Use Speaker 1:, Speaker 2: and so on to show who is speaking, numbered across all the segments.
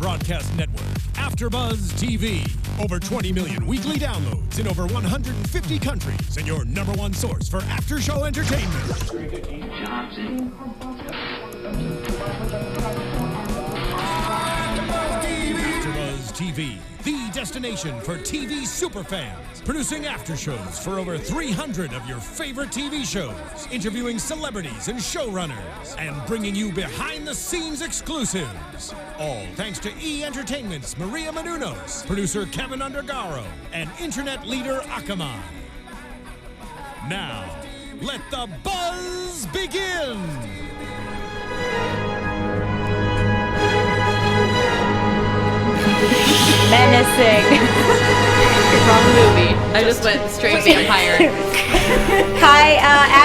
Speaker 1: broadcast network, AFTERBUZZ TV. Over 20 million weekly downloads in over 150 countries, and your number one source for after-show entertainment. AFTERBUZZ TV, the destination for TV superfans. Producing aftershows for over 300 of your favorite TV shows, interviewing celebrities and showrunners, and bringing you behind-the-scenes exclusives. All thanks to E! Entertainment's Maria Menounos, producer Kevin Undergaro, and internet leader Akamai. Now, let the buzz begin!
Speaker 2: Menacing.
Speaker 3: Wrong movie. I just went straight vampire.
Speaker 2: Hi,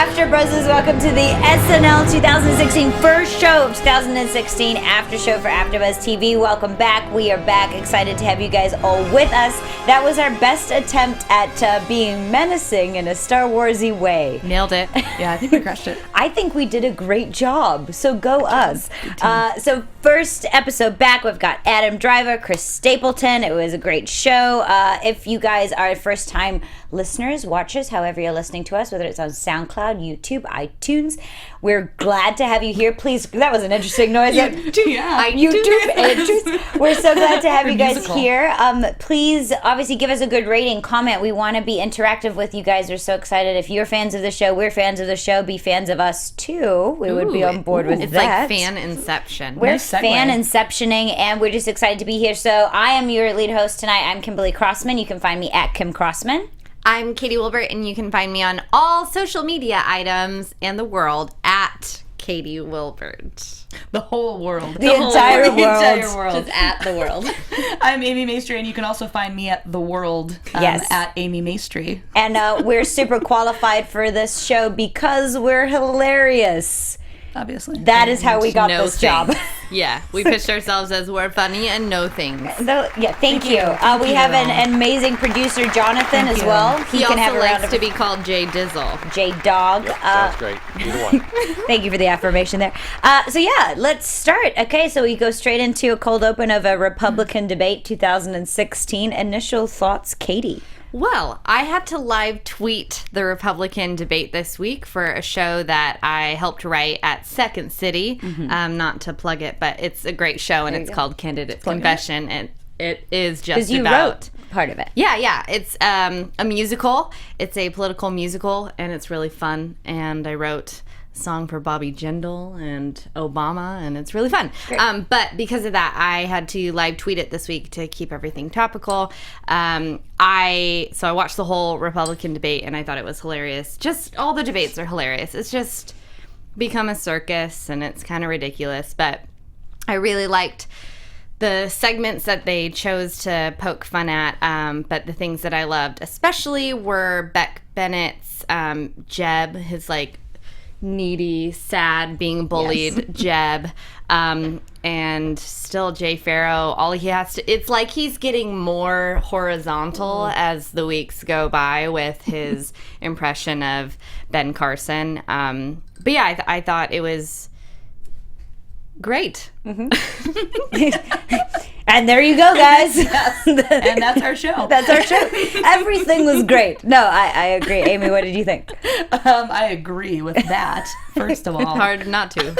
Speaker 2: AfterBuzzers. Welcome to the SNL 2016 first show of 2016 after show for AfterBuzz TV. Welcome back. We are back. Excited to have you guys all with us. That was our best attempt at being menacing in a Star Warsy way.
Speaker 3: Nailed it.
Speaker 4: Yeah, I think we crushed it.
Speaker 2: I think we did a great job. So go us. So first episode back, we've got Adam Driver, Chris Stapleton. It was a great show. If you guys are first-time listeners, watchers, however you're listening to us, whether it's on SoundCloud, YouTube, iTunes, we're glad to have you here. Please, that was an interesting noise. YouTube entries. We're so glad to have you guys here. Please, obviously, give us a good rating, comment. We want to be interactive with you guys. We're so excited. If you're fans of the show, we're fans of the show. Be fans of us, too. We would be on board with
Speaker 3: it's
Speaker 2: that.
Speaker 3: It's like fan inception.
Speaker 2: We're fan inceptioning, and we're just excited to be here. So I am your lead host tonight. I'm Kimberly Crossman. You can find me at Kim Crossman.
Speaker 3: I'm Katie Wilbert, and you can find me on all social media items and the world at Katie Wilbert.
Speaker 4: The whole world.
Speaker 2: The entire world.
Speaker 3: Just at the world.
Speaker 4: I'm Amy Maestri, and you can also find me at The World at Amy Maestri.
Speaker 2: And we're super qualified for this show because we're hilarious.
Speaker 4: Obviously.
Speaker 2: That is how we got this job.
Speaker 3: Yeah, we pitched ourselves as we're funny and know things.
Speaker 2: Thank you. We have an amazing producer, Jonathan, as well.
Speaker 3: He also likes to be called J Dizzle.
Speaker 2: J Dog.
Speaker 5: Yep, sounds great. Either one.
Speaker 2: Thank you for the affirmation there. So let's start. Okay, so we go straight into a cold open of a Republican debate 2016. Initial thoughts, Katie.
Speaker 3: Well, I had to live tweet the Republican debate this week for a show that I helped write at Second City. Mm-hmm. Not to plug it, but it's a great show, and it's called Candidate Confession, and it is just
Speaker 2: because you wrote part of it.
Speaker 3: Yeah. It's a musical. It's a political musical, and it's really fun. And I wrote song for Bobby Jindal and Obama, and it's really fun. But because of that, I had to live tweet it this week to keep everything topical. I watched the whole Republican debate, and I thought it was hilarious. Just all the debates are hilarious. It's just become a circus, and it's kind of ridiculous. But I really liked the segments that they chose to poke fun at. But the things that I loved especially were Beck Bennett's Jeb, his needy, sad, being bullied Jeb, and still Jay Farrow. All he has to, it's like he's getting more horizontal as the weeks go by with his impression of Ben Carson. But yeah, I thought it was great.
Speaker 2: Mm-hmm. And there you go, guys.
Speaker 4: And that's our show.
Speaker 2: That's our show. Everything was great. No, I agree. Amy, what did you think?
Speaker 4: I agree with that, first of all.
Speaker 3: Hard not to.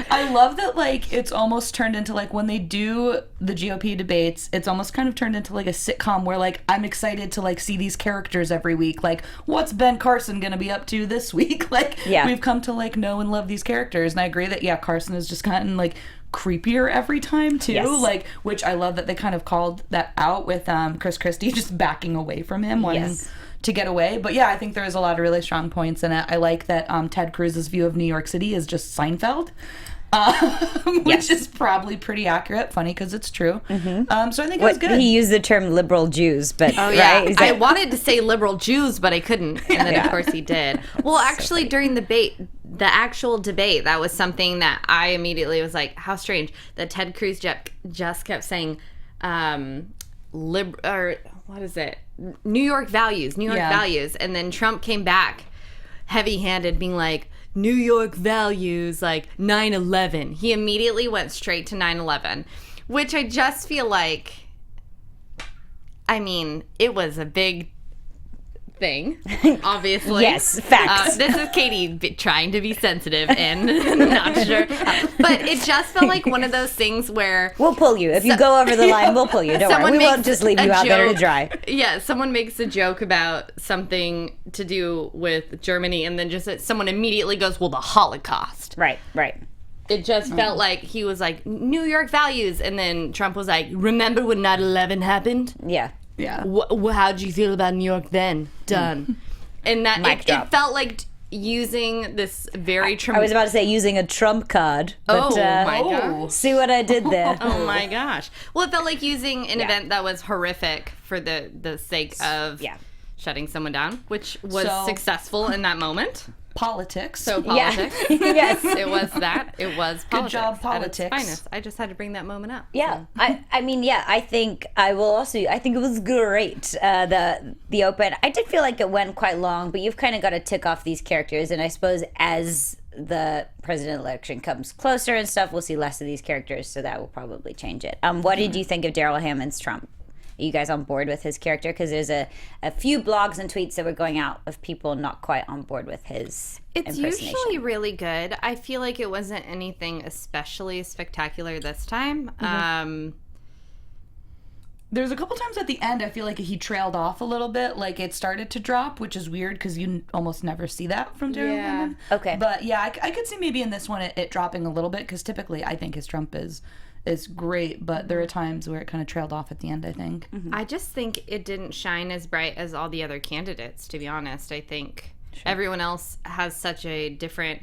Speaker 4: I love that, it's almost turned into, when they do the GOP debates, it's almost kind of turned into, a sitcom where, I'm excited to, see these characters every week. What's Ben Carson going to be up to this week? We've come to, know and love these characters. And I agree that, Carson has just gotten, creepier every time too.
Speaker 2: Yes.
Speaker 4: Which I love that they kind of called that out with Chris Christie just backing away from him wanting to get away. But yeah, I think there's a lot of really strong points in it. I like that Ted Cruz's view of New York City is just Seinfeld. Which is probably pretty accurate. Funny because it's true. Mm-hmm. So I think it was good.
Speaker 2: He used the term liberal Jews, but
Speaker 3: right? I wanted to say liberal Jews, but I couldn't, and then of course he did. Well, actually, during the actual debate, that was something that I immediately was like, how strange that Ted Cruz just kept saying, or what is it? New York values, and then Trump came back heavy-handed, being like, New York values, like 9/11. He immediately went straight to 9/11, which I just feel like, I mean, it was a big thing, obviously.
Speaker 2: Yes, facts.
Speaker 3: This is Katie trying to be sensitive and not sure. But it just felt like one of those things where...
Speaker 2: We'll pull you. If you go over the line, we'll pull you. Don't worry. We won't just leave you out there to dry.
Speaker 3: Yeah, someone makes a joke about something to do with Germany, and then just someone immediately goes, well, the Holocaust.
Speaker 2: Right.
Speaker 3: It just felt like he was like, New York values, and then Trump was like, remember when 9/11 happened?
Speaker 2: Yeah.
Speaker 4: Yeah.
Speaker 3: How'd you feel about New York then? Done. And that it felt like using this very
Speaker 2: I was about to say using a Trump card. But,
Speaker 3: my gosh.
Speaker 2: See what I did there?
Speaker 3: Oh my gosh. Well, it felt like using an event that was horrific for the sake of shutting someone down, which was successful in that moment.
Speaker 4: Politics.
Speaker 3: So politics.
Speaker 2: Yeah. Yes.
Speaker 3: It was that. It was politics.
Speaker 4: Good job, politics.
Speaker 3: At its finest. I just had to bring that moment up.
Speaker 2: Yeah. So. I mean, yeah, I think it was great. The open. I did feel like it went quite long, but you've kind of got to tick off these characters, and I suppose as the president election comes closer and stuff, we'll see less of these characters, so that will probably change it. What did you think of Daryl Hammond's Trump? Are you guys on board with his character? Because there's a few blogs and tweets that were going out of people not quite on board with his impersonation.
Speaker 3: It's usually really good. I feel like it wasn't anything especially spectacular this time.
Speaker 4: There's a couple times at the end I feel like he trailed off a little bit. Like it started to drop, which is weird because you almost never see that from Daryl Hammond.
Speaker 2: Okay.
Speaker 4: But yeah, I could see maybe in this one it dropping a little bit because typically I think his Trump is great, but there are times where it kind of trailed off at the end, I think.
Speaker 3: I just think it didn't shine as bright as all the other candidates, to be honest. I think everyone else has such a different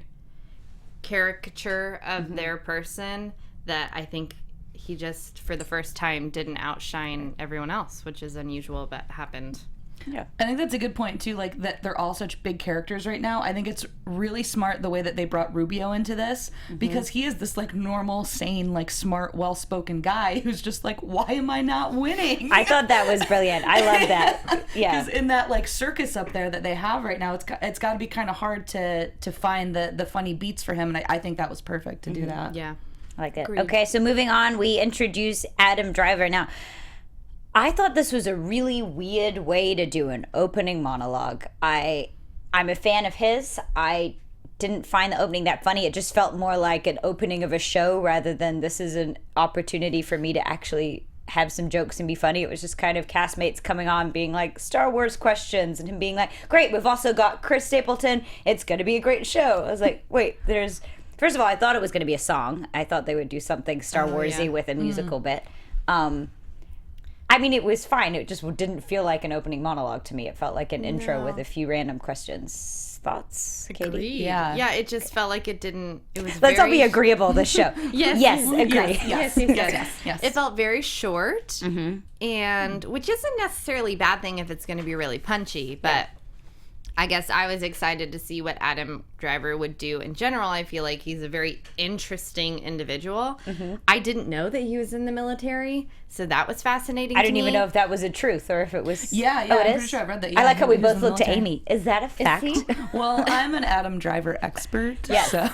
Speaker 3: caricature of their person that I think he just, for the first time, didn't outshine everyone else, which is unusual, but happened.
Speaker 2: Yeah.
Speaker 4: I think that's a good point, too, like, that they're all such big characters right now. I think it's really smart the way that they brought Rubio into this, because he is this, like, normal, sane, like, smart, well-spoken guy who's just like, why am I not winning?
Speaker 2: I thought that was brilliant. I love that. Yeah.
Speaker 4: Because in that, like, circus up there that they have right now, it's got to be kind of hard to find the funny beats for him, and I think that was perfect to do that.
Speaker 3: Yeah.
Speaker 2: I like it. Agreed. Okay, so moving on, we introduce Adam Driver. Now, I thought this was a really weird way to do an opening monologue. I'm a fan of his. I didn't find the opening that funny. It just felt more like an opening of a show rather than this is an opportunity for me to actually have some jokes and be funny. It was just kind of castmates coming on being like, Star Wars questions, and him being like, great, we've also got Chris Stapleton. It's going to be a great show. I was like, wait, first of all, I thought it was going to be a song. I thought they would do something Star Wars-y with a musical bit. I mean, it was fine. It just didn't feel like an opening monologue to me. It felt like an intro with a few random questions. Thoughts, Katie?
Speaker 3: Agreed. Yeah, it just felt like it didn't... It was
Speaker 2: Let's all be agreeable, this show.
Speaker 3: Yes,
Speaker 2: agree.
Speaker 3: Yes. It felt very short, and which isn't necessarily a bad thing if it's going to be really punchy, but... I guess I was excited to see what Adam Driver would do. In general, I feel like he's a very interesting individual. I didn't know that he was in the military, so that was fascinating to me.
Speaker 2: I didn't even know if that was a truth or if it was...
Speaker 4: Yeah,
Speaker 2: oh,
Speaker 4: I'm
Speaker 2: it
Speaker 4: pretty
Speaker 2: is?
Speaker 4: sure I read that.
Speaker 2: I like how we both looked to Amy. Is that a fact?
Speaker 4: Well, I'm an Adam Driver expert, so...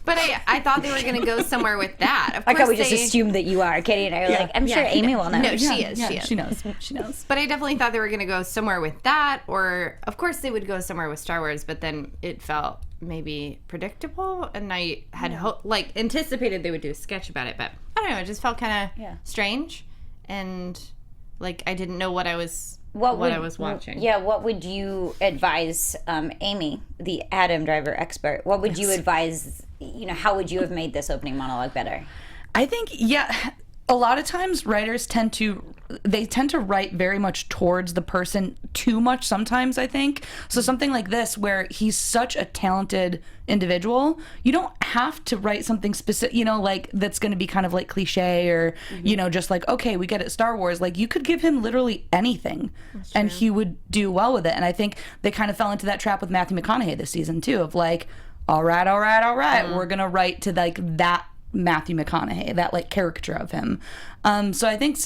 Speaker 3: But I thought they were going to go somewhere with that. Of course,
Speaker 2: like how we just assumed that you are. Katie and I are like, I'm sure Amy will know.
Speaker 3: No, she is.
Speaker 4: She knows.
Speaker 3: But I definitely thought they were going to go somewhere with that. Or, of course, they would go somewhere with Star Wars. But then it felt maybe predictable. And I had anticipated they would do a sketch about it. But I don't know. It just felt kind of strange. And, like, I didn't know what I was... I was watching.
Speaker 2: Yeah, what would you advise, Amy, the Adam Driver expert, what would you advise, how would you have made this opening monologue better?
Speaker 4: I think, a lot of times writers tend to write very much towards the person too much sometimes, I think. So something like this, where he's such a talented individual, you don't have to write something specific, like that's going to be kind of like cliche or, just like, okay, we get it, Star Wars. Like, you could give him literally anything and he would do well with it. And I think they kind of fell into that trap with Matthew McConaughey this season too, of like, all right, we're going to write to like that Matthew McConaughey, that like character of him. So I think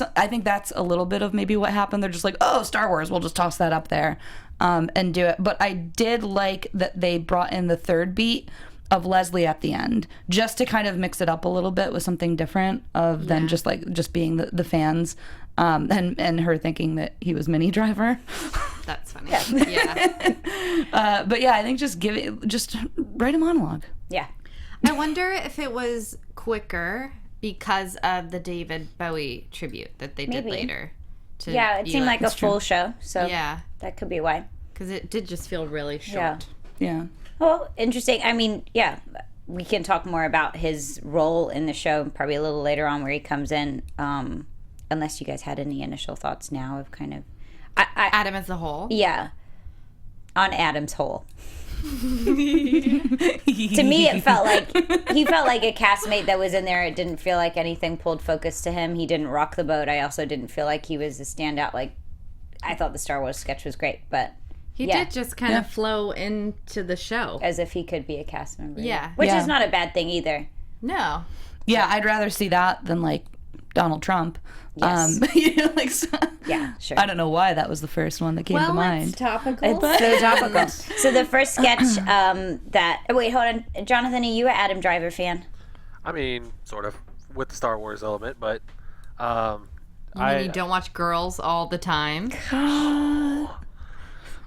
Speaker 4: that's a little bit of maybe what happened. They're just like, oh, Star Wars, we'll just toss that up there and do it. But I did like that they brought in the third beat of Leslie at the end, just to kind of mix it up a little bit with something different than just being the fans, and her thinking that he was Minnie Driver.
Speaker 3: That's funny. Yeah.
Speaker 4: But yeah, I think just write a monologue.
Speaker 2: Yeah.
Speaker 3: I wonder if it was quicker because of the David Bowie tribute that they did later.
Speaker 2: Yeah, it seemed like a full show, so
Speaker 3: yeah,
Speaker 2: that could be why.
Speaker 3: Because it did just feel really short.
Speaker 4: Yeah.
Speaker 2: Well, interesting. I mean, yeah, we can talk more about his role in the show probably a little later on where he comes in, unless you guys had any initial thoughts now of kind of...
Speaker 3: Adam as a whole?
Speaker 2: Yeah. On Adam's whole. To me, he felt like a castmate that was in there. It didn't feel like anything pulled focus to him. He didn't rock the boat. I also didn't feel like he was a standout. Like, I thought the Star Wars sketch was great, but...
Speaker 3: He did just kind of flow into the show.
Speaker 2: As if he could be a cast member.
Speaker 3: Yeah.
Speaker 2: Which is not a bad thing either.
Speaker 3: No.
Speaker 4: Yeah, I'd rather see that than, like, Donald Trump.
Speaker 2: Yes. Yeah, sure.
Speaker 4: I don't know why that was the first one that came to mind.
Speaker 3: It's topical.
Speaker 2: It's so topical. So the first sketch wait, hold on. Jonathan, are you an Adam Driver fan?
Speaker 5: I mean, sort of, with the Star Wars element, but...
Speaker 3: you don't watch Girls all the time?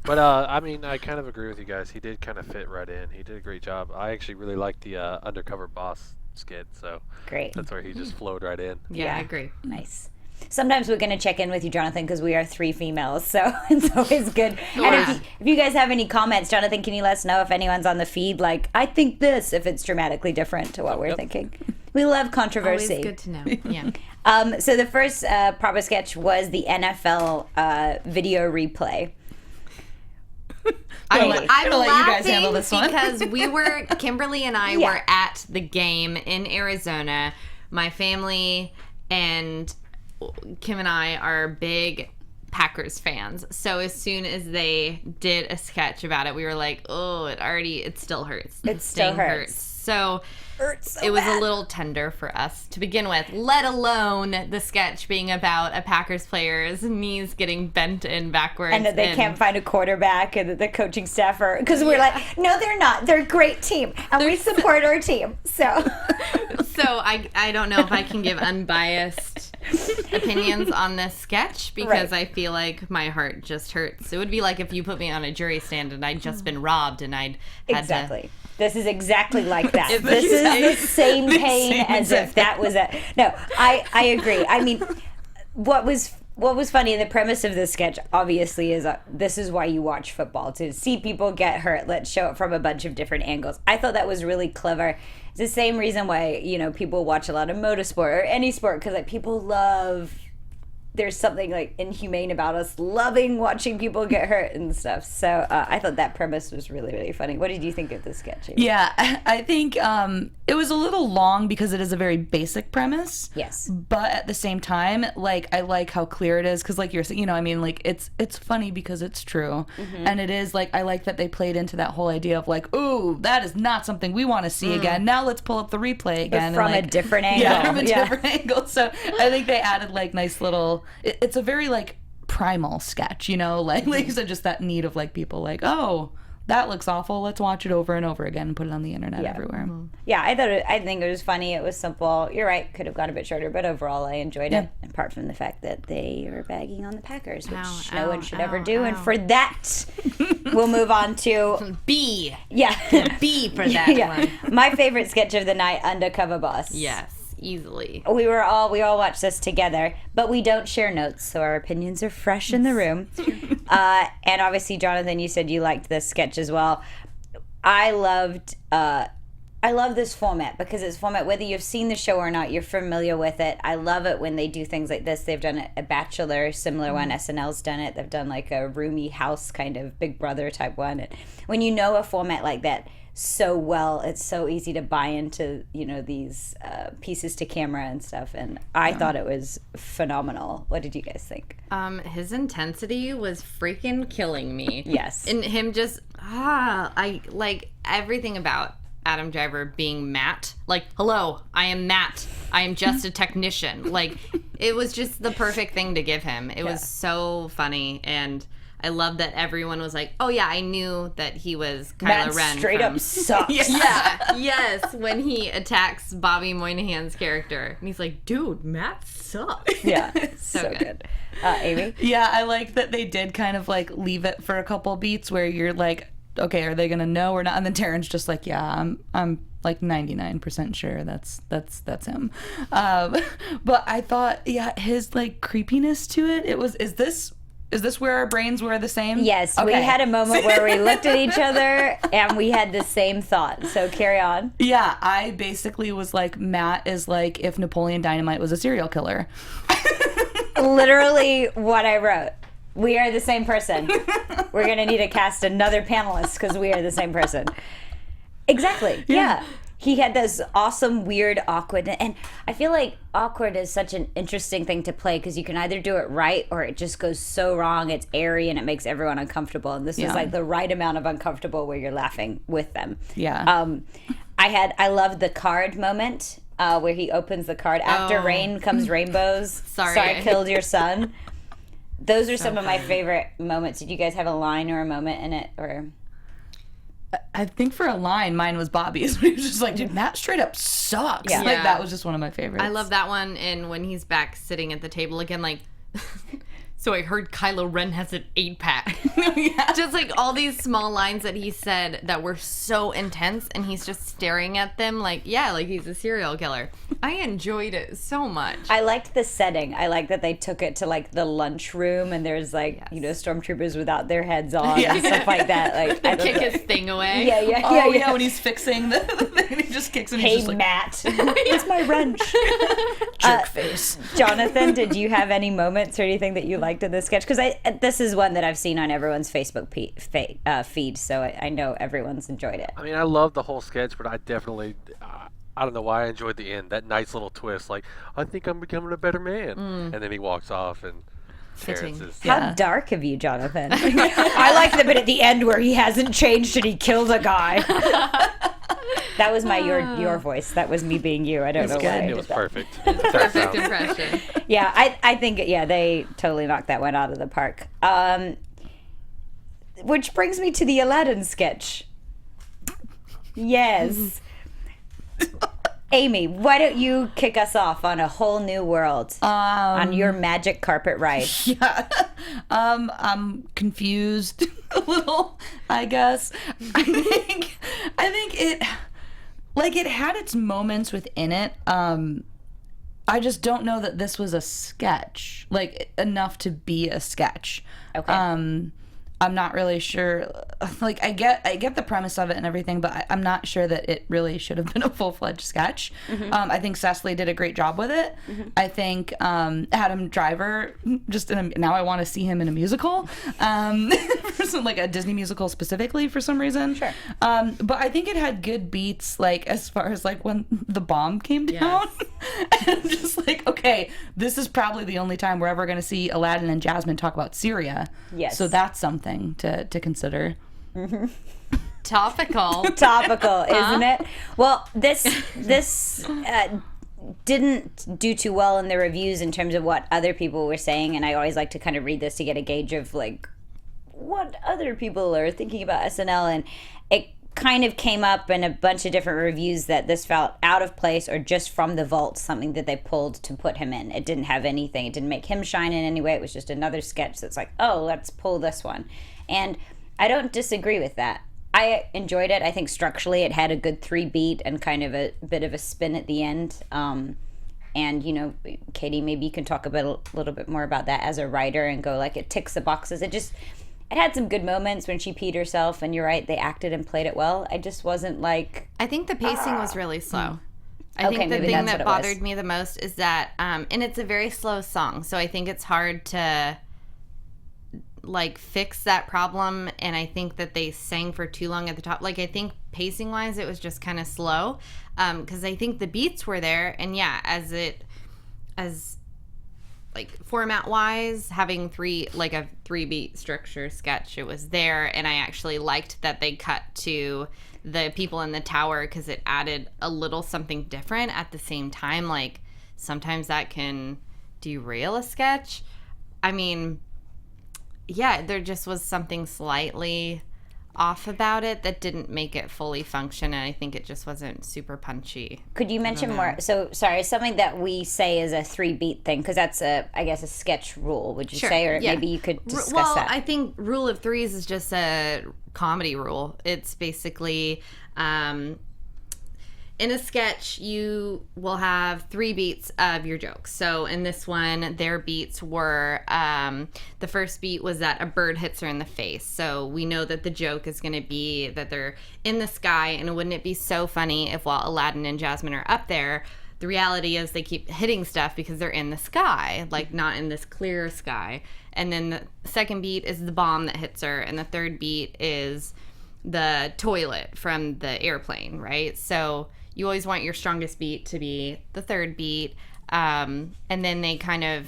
Speaker 5: But, I mean, I kind of agree with you guys. He did kind of fit right in. He did a great job. I actually really liked the Undercover Boss skit, so
Speaker 2: great.
Speaker 5: That's where he just flowed right in.
Speaker 3: Yeah, I agree.
Speaker 2: Nice. Sometimes we're going to check in with you, Jonathan, because we are 3 females, so it's always good. And if you guys have any comments, Jonathan, can you let us know if anyone's on the feed, like, I think this, if it's dramatically different to what we're thinking. We love controversy.
Speaker 3: Always good to know, yeah.
Speaker 2: So the first proper sketch was the NFL video replay.
Speaker 3: I'm
Speaker 4: let you guys handle
Speaker 3: laughing
Speaker 4: this one.
Speaker 3: because Kimberly and I were at the game in Arizona. My family and Kim and I are big Packers fans. So as soon as they did a sketch about it, we were like, oh, it still hurts.
Speaker 2: It still hurts.
Speaker 3: So it was a little tender for us to begin with, let alone the sketch being about a Packers player's knees getting bent in backwards.
Speaker 2: And that they can't find a quarterback and that the coaching staff are... Because we're like, no, they're not. They're a great team. And we support our team. So
Speaker 3: I don't know if I can give unbiased opinions on this sketch because I feel like my heart just hurts. It would be like if you put me on a jury stand and I'd just been robbed and I'd had to...
Speaker 2: This is exactly like that. This is the same pain as if that was a... No, I agree. I mean, what was funny, the premise of this sketch, obviously, is this is why you watch football, to see people get hurt. Let's show it from a bunch of different angles. I thought that was really clever. It's the same reason why, people watch a lot of motorsport or any sport, because people love... There's something like inhumane about us loving watching people get hurt and stuff. So I thought that premise was really, really funny. What did you think of the sketch, Amy? Yeah,
Speaker 4: I think it was a little long because it is a very basic premise.
Speaker 2: Yes.
Speaker 4: But at the same time, like, I like how clear it is because, like you're saying, like it's funny because it's true. Mm-hmm. And it is, like, I like that they played into that whole idea of, like, ooh, that is not something we want to see again. Now let's pull up the replay again.
Speaker 2: But from a different angle.
Speaker 4: Yeah, from a different angle. So I think they added, like, nice little... It's a very, like, primal sketch, like you said, just that need of, like, people like, oh, that looks awful, let's watch it over and over again and put it on the internet everywhere.
Speaker 2: Mm-hmm. Yeah, I think it was funny, it was simple. You're right, could have gone a bit shorter, but overall I enjoyed it, apart from the fact that they were bagging on the Packers, which no one should ever do, and for that we'll move on to
Speaker 3: B.
Speaker 2: Yeah.
Speaker 3: B for that one.
Speaker 2: My favorite sketch of the night, Undercover Boss.
Speaker 3: Yes. Easily.
Speaker 2: We all watched this together, but we don't share notes, so our opinions are fresh in the room. And obviously, Jonathan, you said you liked this sketch as well. I love this format because it's format, whether you've seen the show or not, you're familiar with it. I love it when they do things like this. They've done a Bachelor, similar one. SNL's done it. They've done like a roomy house kind of Big Brother type one. And when you know a format like that so well, it's so easy to buy into these pieces to camera and stuff, and I thought it was phenomenal. What did you guys think?
Speaker 3: His intensity was freaking killing me.
Speaker 2: Yes.
Speaker 3: And him just I like everything about Adam Driver being Matt. Like, hello, I am Matt. I am just a technician. Like, it was just the perfect thing to give him. It was so funny, and I love that everyone was like, oh yeah, I knew that he was Kylo
Speaker 2: Matt
Speaker 3: Ren.
Speaker 2: straight up sucks.
Speaker 3: Yeah, yes, when he attacks Bobby Moynihan's character. And he's like, dude, Matt sucks.
Speaker 2: Yeah,
Speaker 3: So good.
Speaker 2: Amy?
Speaker 4: Yeah, I like that they did kind of like leave it for a couple beats where you're like, okay, are they gonna know or not? And then Taryn's just like, yeah, I'm like 99% sure that's him. But I thought, yeah, his like creepiness to it was, is this where our brains were the same?
Speaker 2: Yes, we
Speaker 4: Okay.
Speaker 2: had a moment where we looked at each other and we had the same thought. So carry on.
Speaker 4: Yeah, I basically was like, Matt is like if Napoleon Dynamite was a serial killer.
Speaker 2: Literally what I wrote. We are the same person. We're going to need to cast another panelist because we are the same person. Exactly. Yeah. He had this awesome, weird, awkward, and I feel like awkward is such an interesting thing to play because you can either do it right or it just goes so wrong. It's airy and it makes everyone uncomfortable. And this was like the right amount of uncomfortable where you're laughing with them.
Speaker 4: Yeah.
Speaker 2: I loved the card moment where he opens the card. After rain comes rainbows.
Speaker 3: Sorry.
Speaker 2: I killed your son. Those are some of my favorite moments. Did you guys have a line or a moment in it, or?
Speaker 4: I think for a line, mine was Bobby's. He was just like, dude, Matt straight up sucks.
Speaker 2: Yeah.
Speaker 4: Like,
Speaker 3: Yeah.
Speaker 4: that was just one of my favorites.
Speaker 3: I love that one, and when he's back sitting at the table again, like, so I heard Kylo Ren has an 8-pack.
Speaker 4: Yeah.
Speaker 3: Just like all these small lines that he said that were so intense, and he's just staring at them like, yeah, like he's a serial killer. I enjoyed it so much.
Speaker 2: I liked the setting. I like that they took it to like the lunchroom and there's like, you know, stormtroopers without their heads on and stuff like that. Like, I
Speaker 3: Kick
Speaker 2: thought
Speaker 3: his thing away.
Speaker 2: yeah,
Speaker 4: Oh, yeah, when he's fixing the thing, he just kicks him.
Speaker 2: Hey,
Speaker 4: He's just like,
Speaker 2: Matt. It's my wrench.
Speaker 4: jerk face.
Speaker 2: Jonathan, did you have any moments or anything that you liked in this sketch? Because this is one that I've seen on everyone's Facebook feed, so I know everyone's enjoyed it.
Speaker 5: I mean, I love the whole sketch, but I definitely, I don't know why I enjoyed the end. That nice little twist, like, I think I'm becoming a better man. And then he walks off, and
Speaker 3: Fitting.
Speaker 5: Terrence is...
Speaker 2: How dark of you, Jonathan. I like the bit at the end where he hasn't changed and he killed a guy. That was your voice. That was me being you. I don't know why. I
Speaker 5: It
Speaker 2: did
Speaker 5: was
Speaker 2: that.
Speaker 5: perfect.
Speaker 3: Perfect impression.
Speaker 2: Yeah, I think, they totally knocked that one out of the park. Which brings me to the Aladdin sketch. Yes. Amy, why don't you kick us off on a whole new world on your magic carpet ride?
Speaker 4: Yeah. I'm confused a little, I guess. I think it had its moments within it. I just don't know that this was a sketch, like enough to be a sketch.
Speaker 2: Okay.
Speaker 4: I'm not really sure. Like, I get the premise of it and everything, but I'm not sure that it really should have been a full-fledged sketch. I think Cecily did a great job with it. I think Adam Driver, now I want to see him in a musical, like a Disney musical specifically for some reason.
Speaker 2: Sure.
Speaker 4: But I think it had good beats, like as far as like when the bomb came down. And I'm just like, okay, this is probably the only time we're ever going to see Aladdin and Jasmine talk about Syria.
Speaker 2: Yes.
Speaker 4: So that's something to consider.
Speaker 3: Topical.
Speaker 2: Topical, isn't it? Well, this didn't do too well in the reviews in terms of what other people were saying, and I always like to kind of read this to get a gauge of like what other people are thinking about SNL, and it kind of came up in a bunch of different reviews that this felt out of place or just from the vault, something that they pulled to put him in. It didn't have anything. It didn't make him shine in any way. It was just another sketch that's like, oh, let's pull this one. And I don't disagree with that. I enjoyed it. I think structurally it had a good 3-beat and kind of a bit of a spin at the end. And, you know, Katie, maybe you can talk a little bit more about that as a writer and go like, it ticks the boxes. It had some good moments when she peed herself, and you're right, they acted and played it well. I just wasn't like...
Speaker 3: I think the pacing was really slow. I
Speaker 2: Okay,
Speaker 3: think the
Speaker 2: maybe
Speaker 3: thing
Speaker 2: that's
Speaker 3: that
Speaker 2: what it was.
Speaker 3: bothered me the most is that, and it's a very slow song, so I think it's hard to, like, fix that problem, and I think that they sang for too long at the top. Like, I think pacing-wise, it was just kind of slow, because I think the beats were there, and yeah, as like format wise, having a 3-beat structure sketch, it was there. And I actually liked that they cut to the people in the tower because it added a little something different at the same time. Like sometimes that can derail a sketch. I mean, yeah, there just was something slightly off about it that didn't make it fully function, and I think it just wasn't super punchy.
Speaker 2: Could you mention more? So, sorry, something that we say is a 3-beat thing, because that's I guess a sketch rule, would you say? Or maybe you could discuss that.
Speaker 3: I think rule of threes is just a comedy rule. It's basically, in a sketch, you will have 3 beats of your jokes. So in this one, their beats were, the first beat was that a bird hits her in the face. So we know that the joke is going to be that they're in the sky, and wouldn't it be so funny if while Aladdin and Jasmine are up there, the reality is they keep hitting stuff because they're in the sky, like not in this clear sky. And then the second beat is the bomb that hits her, and the third beat is the toilet from the airplane, right? So you always want your strongest beat to be the third beat. And then they kind of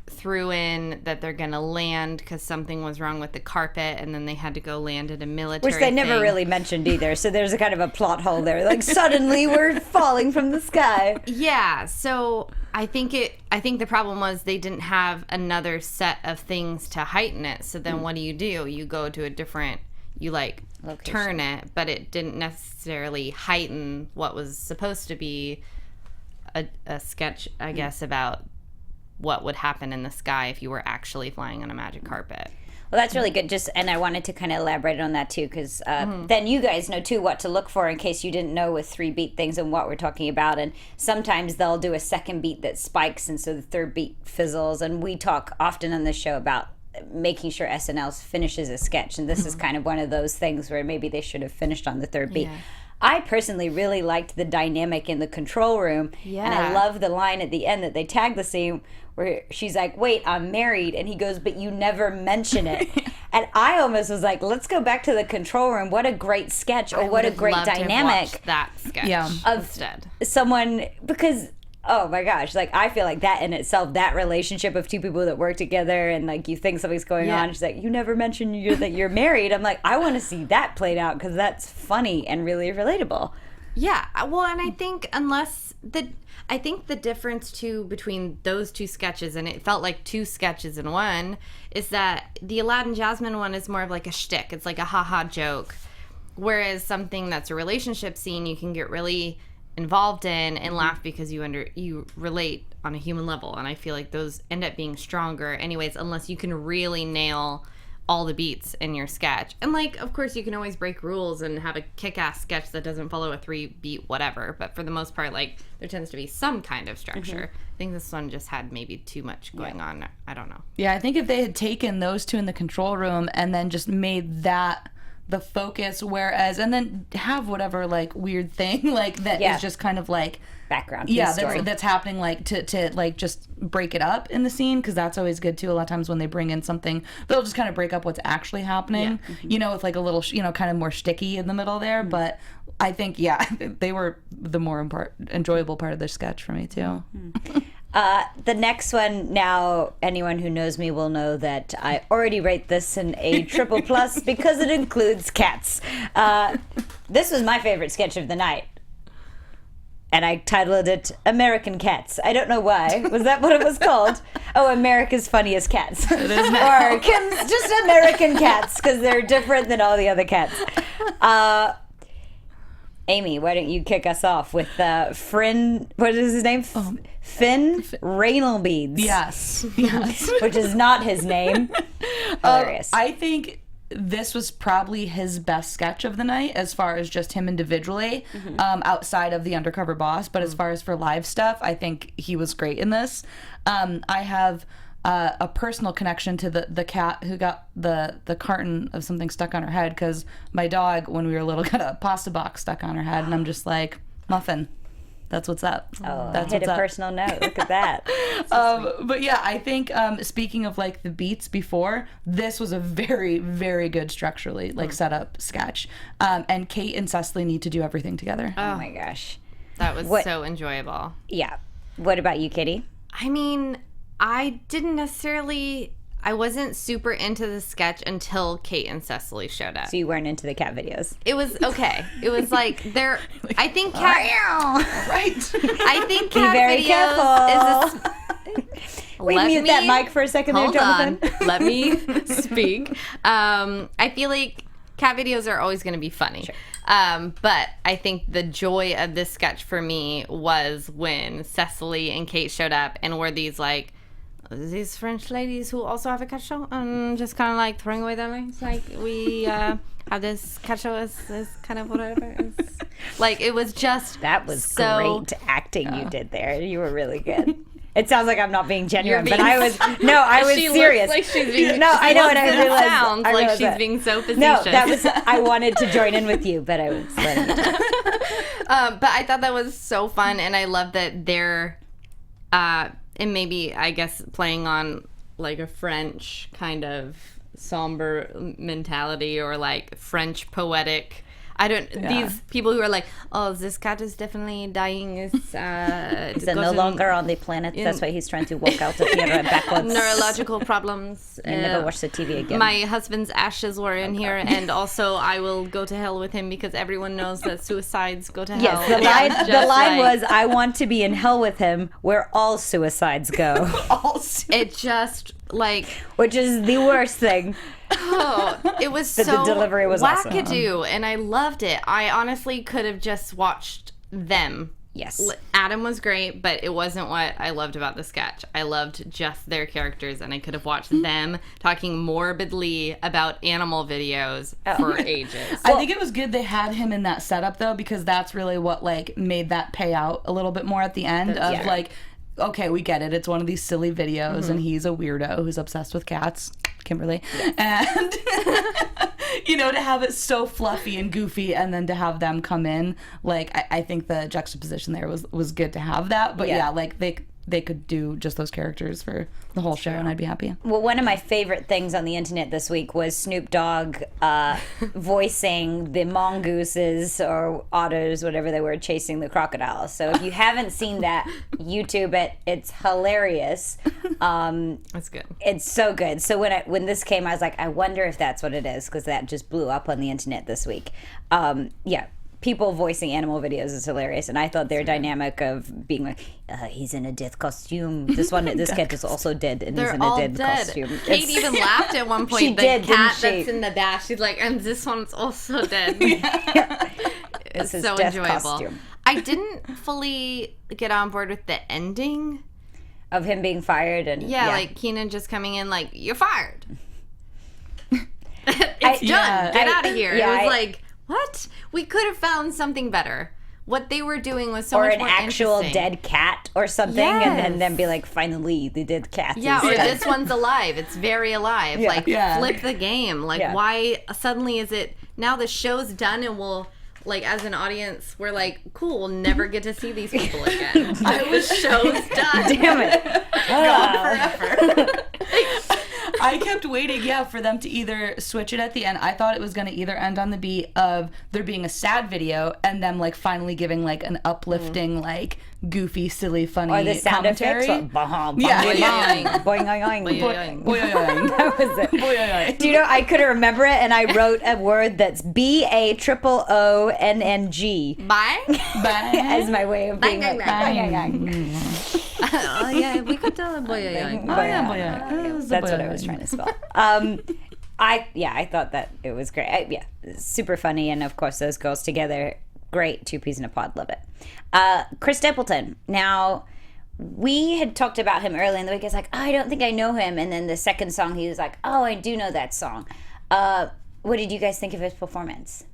Speaker 3: threw in that they're going to land because something was wrong with the carpet, and then they had to go land at a military
Speaker 2: Which they never
Speaker 3: thing.
Speaker 2: really mentioned either. So there's a kind of a plot hole there. Like, suddenly we're falling from the sky.
Speaker 3: Yeah, so I think the problem was they didn't have another set of things to heighten it. So then what do? You go to a different, location. Turn it, but it didn't necessarily heighten what was supposed to be a sketch, I guess, about what would happen in the sky if you were actually flying on a magic carpet.
Speaker 2: Well, that's really good. And I wanted to kind of elaborate on that too, because then you guys know too what to look for in case you didn't know with 3-beat things and what we're talking about. And sometimes they'll do a second beat that spikes, and so the third beat fizzles. And we talk often on this show about making sure SNL finishes a sketch, and this is kind of one of those things where maybe they should have finished on the third beat. Yeah. I personally really liked the dynamic in the control room, and I love the line at the end that they tag the scene where she's like, "Wait, I'm married," and he goes, "But you never mention it." And I almost was like, let's go back to the control room. What a great sketch, or what a great dynamic.
Speaker 3: That sketch instead.
Speaker 2: Someone, because oh my gosh, like I feel like that in itself, that relationship of two people that work together, and like you think something's going on, she's like, "You never mentioned that you're married." I'm like, I want to see that played out because that's funny and really relatable.
Speaker 3: Yeah, well, and I think I think the difference too between those two sketches, and it felt like two sketches in one, is that the Aladdin Jasmine one is more of like a shtick. It's like a ha-ha joke, whereas something that's a relationship scene you can get really involved in and laugh because you relate on a human level, and I feel like those end up being stronger anyways, unless you can really nail all the beats in your sketch. And like, of course, you can always break rules and have a kick-ass sketch that doesn't follow a 3-beat whatever, but for the most part, like, there tends to be some kind of structure. I think this one just had maybe too much going on. I don't know.
Speaker 4: Yeah, I think if they had taken those two in the control room and then just made that the focus, whereas, and then have whatever like weird thing like that is just kind of like
Speaker 2: background
Speaker 4: that's happening, like to like just break it up in the scene, because that's always good too. A lot of times when they bring in something, they'll just kind of break up what's actually happening, with like a little kind of more sticky in the middle there. But I think they were the more enjoyable part of the sketch for me too.
Speaker 2: The next one, now anyone who knows me will know that I already rate this an A triple plus because it includes cats. This was my favorite sketch of the night, and I titled it American Cats. I don't know why. Was that what it was called? Oh, America's Funniest Cats. It is now. Or Kim's Just American Cats, because they're different than all the other cats. Amy, why don't you kick us off with Finn, what is his name? Finn Rainelbeads.
Speaker 4: Yes.
Speaker 2: Which is not his name. Hilarious.
Speaker 4: I think this was probably his best sketch of the night as far as just him individually, outside of the undercover boss. But as far as for live stuff, I think he was great in this. I have a personal connection to the cat who got the carton of something stuck on her head, because my dog, when we were little, got a pasta box stuck on her head, and I'm just like, Muffin, that's what's up.
Speaker 2: Oh, that's hit a personal note. Look at that.
Speaker 4: But yeah, I think speaking of like the beats before, this was a very, very good structurally set up sketch. And Kate and Cecily need to do everything together.
Speaker 2: Oh my gosh.
Speaker 3: That was so enjoyable.
Speaker 2: Yeah. What about you, Kitty?
Speaker 3: I mean, I didn't necessarily... I wasn't super into the sketch until Kate and Cecily showed up.
Speaker 2: So you weren't into the cat videos.
Speaker 3: It was okay. It was like they're. I think cat.
Speaker 4: Right.
Speaker 3: I think
Speaker 2: Be
Speaker 3: cat
Speaker 2: very
Speaker 3: videos
Speaker 2: careful.
Speaker 3: is a.
Speaker 2: We mute that mic for a second there,
Speaker 3: Hold
Speaker 2: Jonathan.
Speaker 3: on. Let me speak. I feel like cat videos are always going to be funny.
Speaker 2: Sure.
Speaker 3: But I think the joy of this sketch for me was when Cecily and Kate showed up and were these French ladies who also have a cat show, just kind of like throwing away their lives. Like, we have this cat show is kind of whatever. Like, it was just
Speaker 2: That was
Speaker 3: so
Speaker 2: great acting you did there. You were really good. It sounds like I'm not being genuine,
Speaker 3: You're
Speaker 2: but I was
Speaker 3: She
Speaker 2: serious.
Speaker 3: looks like she's being,
Speaker 2: no, I know, and I realized
Speaker 3: sounds like
Speaker 2: realized
Speaker 3: she's
Speaker 2: that.
Speaker 3: being so facetious.
Speaker 2: No, that was I wanted to join in with you, but I was letting you talk.
Speaker 3: But I thought that was so fun, and I love that they're, and maybe I guess playing on like a French kind of somber mentality or like French poetic. These people who are like, oh, this cat is definitely dying. Is
Speaker 2: no longer on the planet. That's why he's trying to walk out of here backwards.
Speaker 3: Neurological problems.
Speaker 2: And never watch the TV again.
Speaker 3: My husband's ashes were in here, and also I will go to hell with him because everyone knows that suicides go to hell.
Speaker 2: Yes, the line was, I want to be in hell with him where all suicides go.
Speaker 3: It just, like...
Speaker 2: Which is the worst thing.
Speaker 3: Oh, it was
Speaker 2: But
Speaker 3: so
Speaker 2: the delivery was
Speaker 3: wackadoo,
Speaker 2: awesome.
Speaker 3: and I loved it. I honestly could have just watched them.
Speaker 2: Yes.
Speaker 3: Adam was great, but it wasn't what I loved about the sketch. I loved just their characters, and I could have watched them talking morbidly about animal videos for ages.
Speaker 4: I think it was good they had him in that setup, though, because that's really what, like, made that pay out a little bit more at the end of, like, okay, we get it. It's one of these silly videos, and he's a weirdo who's obsessed with cats, Kimberly. And, you know, to have it so fluffy and goofy and then to have them come in, like, I think the juxtaposition there was good to have that. But, yeah like, they could do just those characters for the whole show, and I'd be happy.
Speaker 2: Well, one of my favorite things on the internet this week was Snoop Dogg voicing the mongooses or otters, whatever they were, chasing the crocodiles. So if you haven't seen that, YouTube it. It's hilarious.
Speaker 3: That's good.
Speaker 2: It's so good. So when this came, I was like, I wonder if that's what it is, because that just blew up on the internet this week. People voicing animal videos is hilarious, and I thought their dynamic of being like, he's in a death costume. This cat is also dead, and
Speaker 3: They're
Speaker 2: he's in
Speaker 3: all
Speaker 2: a dead costume.
Speaker 3: Kate even laughed at one point.
Speaker 2: She
Speaker 3: the
Speaker 2: did,
Speaker 3: cat
Speaker 2: didn't she?
Speaker 3: that's in the bash. She's like, and this one's also dead. It's
Speaker 2: his
Speaker 3: so
Speaker 2: death
Speaker 3: enjoyable.
Speaker 2: costume.
Speaker 3: I didn't fully get on board with the ending.
Speaker 2: Of him being fired, and
Speaker 3: Like Kenan just coming in like, you're fired. It's done. Get out of here. It was like, what? We could have found something better. What they were doing was so
Speaker 2: or
Speaker 3: much
Speaker 2: an
Speaker 3: more
Speaker 2: actual
Speaker 3: interesting.
Speaker 2: dead cat or something, and then be like, finally, the dead cat.
Speaker 3: Yeah,
Speaker 2: is
Speaker 3: or
Speaker 2: dead.
Speaker 3: this one's alive. It's very alive.
Speaker 2: Yeah.
Speaker 3: Like,
Speaker 4: Yeah.
Speaker 3: flip the game. Like, why suddenly is it, now the show's done and we'll, like, as an audience, we're like, cool, we'll never get to see these people again. The show's done.
Speaker 2: Damn it.
Speaker 3: Gone forever.
Speaker 4: I kept waiting, for them to either switch it at the end. I thought it was going to either end on the beat of there being a sad video and them, like, finally giving, like, an uplifting, like, goofy, silly, funny
Speaker 2: Or the sound
Speaker 4: commentary.
Speaker 2: effects. Boing,
Speaker 3: Yeah.
Speaker 2: boing, boing,
Speaker 3: Boing,
Speaker 2: boing. That was it.
Speaker 4: Boing.
Speaker 2: Do you know, I couldn't remember it, and I wrote a word that's BAOONNG
Speaker 3: Bye.
Speaker 4: Bye.
Speaker 2: as my way of being
Speaker 3: Bang,
Speaker 2: like,
Speaker 3: bang,
Speaker 2: bang.
Speaker 3: Oh, yeah, we could tell them.
Speaker 2: That's what I was trying to spell. I thought that it was great. Super funny, and of course those girls together, great. Two peas in a pod, love it. Chris Stapleton. Now, we had talked about him early in the week. It's like, I don't think I know him, and then the second song he was like, oh, I do know that song. What did you guys think of his performance?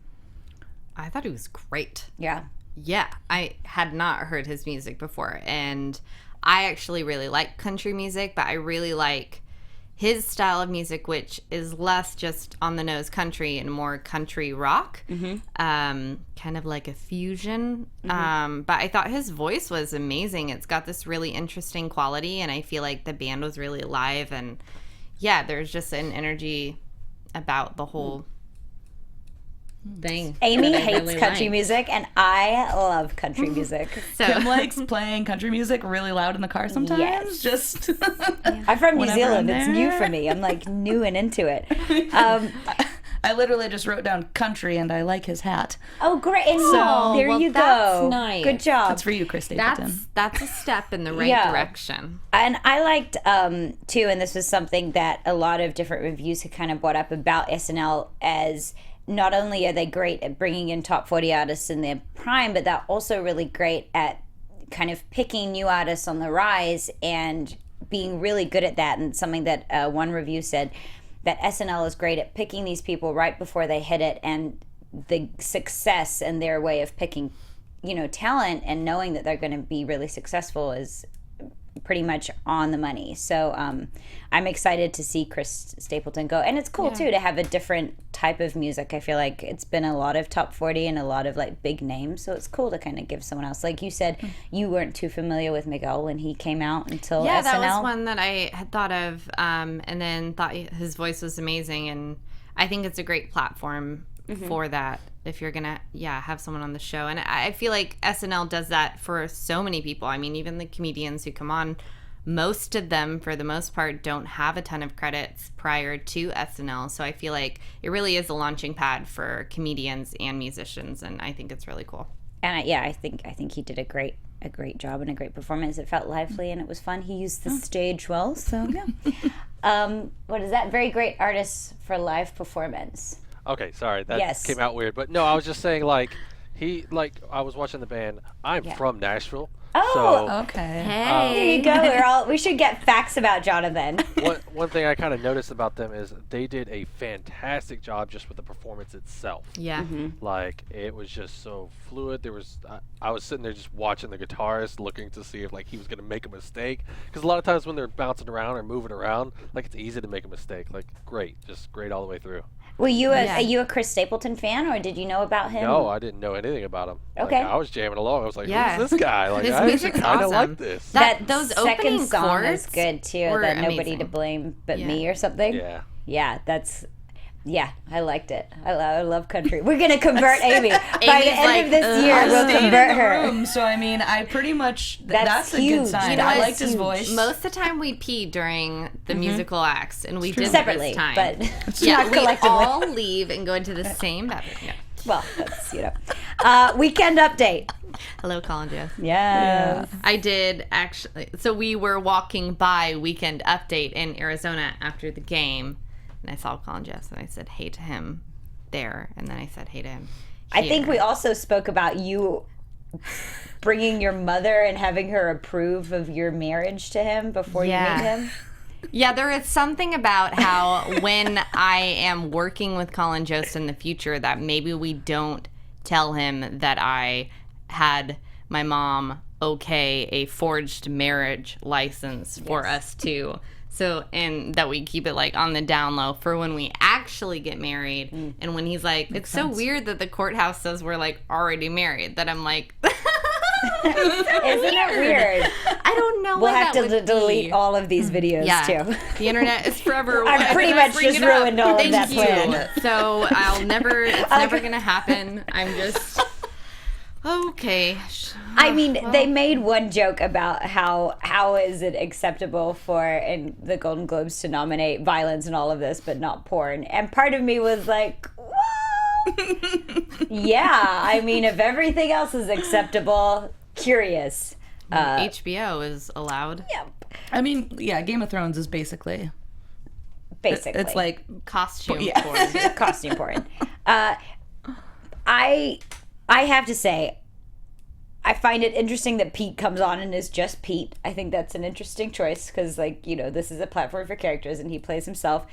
Speaker 3: I thought it was great.
Speaker 2: Yeah.
Speaker 3: Yeah, I had not heard his music before, and I actually really like country music, but I really like his style of music, which is less just on the nose country and more country rock, kind of like a fusion. But I thought his voice was amazing. It's got this really interesting quality, and I feel like the band was really alive, and there's just an energy about the whole thing.
Speaker 2: Amy
Speaker 3: that I
Speaker 2: hates
Speaker 3: really
Speaker 2: country
Speaker 3: like.
Speaker 2: music, and I love country music.
Speaker 3: So
Speaker 4: Kim likes playing country music really loud in the car sometimes.
Speaker 2: Yes.
Speaker 4: Just
Speaker 2: I'm from New
Speaker 4: Whenever
Speaker 2: Zealand.
Speaker 4: I'm
Speaker 2: It's
Speaker 4: there.
Speaker 2: new for me. I'm like new and into it.
Speaker 4: I literally just wrote down country, and I like his hat.
Speaker 2: Oh, great. And
Speaker 4: So-
Speaker 2: there
Speaker 3: well,
Speaker 2: you
Speaker 3: that's
Speaker 2: go.
Speaker 3: nice.
Speaker 2: Good job.
Speaker 4: That's for you, Chris Stapleton.
Speaker 3: that's a step in the right
Speaker 2: Yeah.
Speaker 3: direction.
Speaker 2: And I liked, too, and this was something that a lot of different reviews had kind of brought up about SNL, as not only are they great at bringing in top 40 artists in their prime, but they're also really great at kind of picking new artists on the rise and being really good at that. And something that one review said, that SNL is great at picking these people right before they hit it, and the success and their way of picking, talent and knowing that they're going to be really successful is pretty much on the money. So I'm excited to see Chris Stapleton go. And it's cool, too, to have a different type of music. I feel like it's been a lot of top 40 and a lot of, like, big names. So it's cool to kind of give someone else. Like you said, you weren't too familiar with Miguel when he came out until
Speaker 3: Yeah,
Speaker 2: SNL.
Speaker 3: that was one that I had thought of, and then thought his voice was amazing. And I think it's a great platform for that, if you're gonna have someone on the show. And I feel like SNL does that for so many people. I mean, even the comedians who come on, most of them for the most part don't have a ton of credits prior to SNL, so I feel like it really is a launching pad for comedians and musicians, and I think it's really cool.
Speaker 2: And I think he did a great job and a great performance. It felt lively and it was fun. He used the stage well, so what is that? Very great artist for live performance.
Speaker 5: Okay, sorry, that
Speaker 2: Yes.
Speaker 5: came out weird, but no, I was just saying I was watching the band. I'm from Nashville.
Speaker 2: Oh,
Speaker 5: so
Speaker 4: Okay.
Speaker 2: there you go. We should get facts about Jonathan.
Speaker 5: one thing I kind of noticed about them is they did a fantastic job just with the performance itself.
Speaker 3: Yeah.
Speaker 5: Like, it was just so fluid. I was sitting there just watching the guitarist, looking to see if, like, he was going to make a mistake. Because a lot of times when they're bouncing around or moving around, like, it's easy to make a mistake. Like, just great all the way through.
Speaker 2: Were you a Chris Stapleton fan, or did you know about him?
Speaker 5: No, I didn't know anything about him.
Speaker 2: Okay.
Speaker 5: Like, I was jamming along. I was like,
Speaker 3: Yeah.
Speaker 5: who's this guy? Like,
Speaker 3: His
Speaker 5: I
Speaker 3: music's
Speaker 5: kind of
Speaker 3: awesome.
Speaker 5: like this.
Speaker 3: Those
Speaker 2: second
Speaker 3: opening
Speaker 2: song is
Speaker 3: chords
Speaker 2: good too.
Speaker 3: were
Speaker 2: That Nobody
Speaker 3: amazing.
Speaker 2: to Blame But
Speaker 3: Yeah.
Speaker 2: Me or something.
Speaker 5: Yeah.
Speaker 2: Yeah, I liked it. I love country. We're gonna convert Amy. By the
Speaker 3: Amy's
Speaker 2: end
Speaker 3: like,
Speaker 2: of this year,
Speaker 4: I
Speaker 2: we'll
Speaker 4: stayed
Speaker 2: convert
Speaker 4: in the
Speaker 2: her.
Speaker 4: room, so I mean, I pretty much
Speaker 2: That's
Speaker 4: that's a
Speaker 2: huge.
Speaker 4: good sign.
Speaker 3: You know
Speaker 4: I
Speaker 3: what?
Speaker 4: liked his
Speaker 2: Huge.
Speaker 4: voice.
Speaker 3: Most of the time we pee during the musical acts, and we did
Speaker 2: Separately,
Speaker 3: this time.
Speaker 2: but
Speaker 3: yeah,
Speaker 2: not
Speaker 3: we
Speaker 2: collectively.
Speaker 3: all leave and go into the same bathroom. Yeah.
Speaker 2: Well, that's weekend update.
Speaker 3: Hello, Colin Joe.
Speaker 2: Yes.
Speaker 3: I did actually. So we were walking by Weekend Update in Arizona after the game, and I saw Colin Jost, and I said hey to him there, and then I said hey to him
Speaker 2: I think
Speaker 3: here.
Speaker 2: we also spoke about you bringing your mother and having her approve of your marriage to him before you
Speaker 3: Yeah.
Speaker 2: meet him.
Speaker 3: Yeah, there is something about how when I am working with Colin Jost in the future that maybe we don't tell him that I had my mom okay a forged marriage license for us too. So, and that we keep it like on the down low for when we actually get married. And when he's like, it's so weird that the courthouse says we're like already married, that I'm like,
Speaker 2: Isn't it weird?
Speaker 3: I don't know
Speaker 2: We'll
Speaker 3: why
Speaker 2: have
Speaker 3: that
Speaker 2: to
Speaker 3: would
Speaker 2: delete
Speaker 3: be.
Speaker 2: all of these videos
Speaker 3: Yeah,
Speaker 2: too.
Speaker 3: the internet is forever.
Speaker 2: I've pretty much
Speaker 3: Bring
Speaker 2: just
Speaker 3: it up.
Speaker 2: ruined all of
Speaker 3: Thank
Speaker 2: that
Speaker 3: you.
Speaker 2: plan.
Speaker 3: So I'll never. It's never gonna happen. I'm just okay.
Speaker 2: I mean, they made one joke about how is it acceptable for in the Golden Globes to nominate violence and all of this, but not porn. And part of me was like, well, yeah. I mean, if everything else is acceptable, curious.
Speaker 3: HBO is allowed.
Speaker 2: Yeah,
Speaker 4: I mean, yeah, Game of Thrones is basically
Speaker 2: basically,
Speaker 4: it's like
Speaker 3: Costume
Speaker 4: Yeah.
Speaker 3: porn.
Speaker 2: costume porn. I have to say, I find it interesting that Pete comes on and is just Pete. I think that's an interesting choice because, like, this is a platform for characters and he plays himself.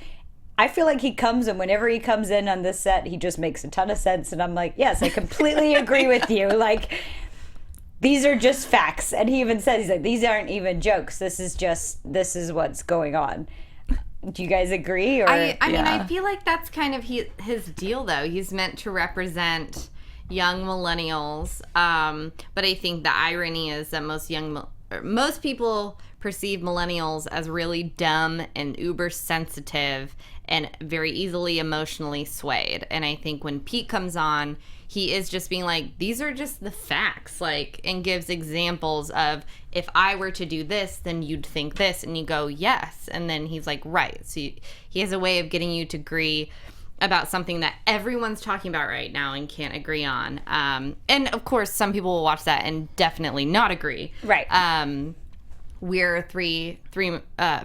Speaker 2: I feel like he comes, and whenever he comes in on this set, he just makes a ton of sense. And I'm like, yes, I completely agree with you. Like, these are just facts. And he even says, he's like, these aren't even jokes. This is what's going on. Do you guys agree? Or
Speaker 3: I mean,
Speaker 4: Yeah.
Speaker 3: I feel like that's kind of his deal, though. He's meant to represent young millennials, but I think the irony is that most people perceive millennials as really dumb and uber sensitive and very easily emotionally swayed. And I think when Pete comes on, he is just being like, these are just the facts, like, and gives examples of, if I were to do this, then you'd think this, and you go, yes, and then he's like, right. So he has a way of getting you to agree about something that everyone's talking about right now and can't agree on. And of course, some people will watch that and definitely not agree.
Speaker 2: Right.
Speaker 3: We're three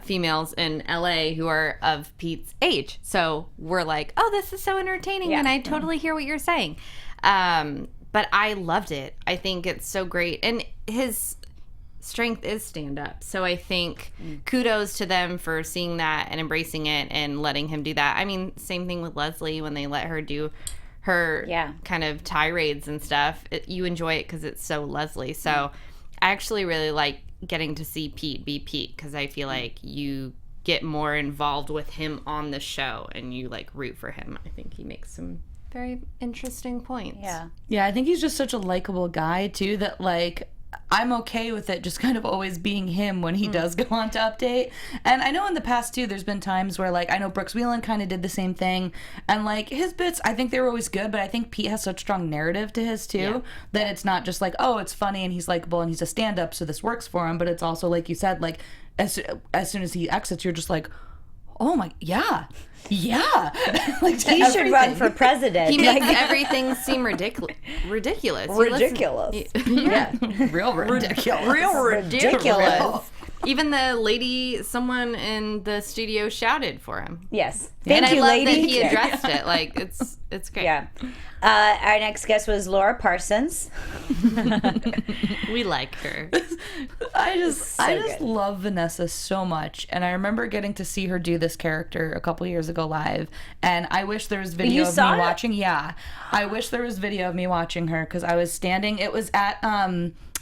Speaker 3: females in LA who are of Pete's age, so we're like, oh, this is so entertaining, and I totally hear what you're saying. But I loved it. I think it's so great, and his strength is stand up. So I think kudos to them for seeing that and embracing it and letting him do that. I mean, same thing with Leslie when they let her do her kind of tirades and stuff. You enjoy it because it's so Leslie. So I actually really like getting to see Pete be Pete, because I feel like you get more involved with him on the show and you like root for him. I think he makes some very interesting points.
Speaker 4: Yeah, I think he's just such a likable guy too, that like I'm okay with it just kind of always being him when he does go on to Update. And I know in the past too, there's been times where like, I know Brooks Wheelan kind of did the same thing, and like his bits, I think they were always good, but I think Pete has such strong narrative to his too, that it's not just like, oh, it's funny and he's likable and he's a stand-up, so this works for him, but it's also, like you said, like as soon as he exits, you're just like, oh my, yeah. Like,
Speaker 2: he should run for president.
Speaker 3: He makes everything seem ridiculous.
Speaker 2: Ridiculous.
Speaker 3: Yeah.
Speaker 4: Real ridiculous.
Speaker 2: Real ridiculous.
Speaker 3: Even the lady, someone in the studio shouted for him.
Speaker 2: Yes.
Speaker 3: And
Speaker 2: Thank you,
Speaker 3: I love
Speaker 2: lady.
Speaker 3: that he addressed it. Like, it's great.
Speaker 2: Yeah. Our next guest was Laura Parsons.
Speaker 3: We like her.
Speaker 4: I just love Vanessa so much, and I remember getting to see her do this character a couple years ago live, and I wish there was video of me watching. Yeah, I wish there was video of me watching her, because I was standing. It was at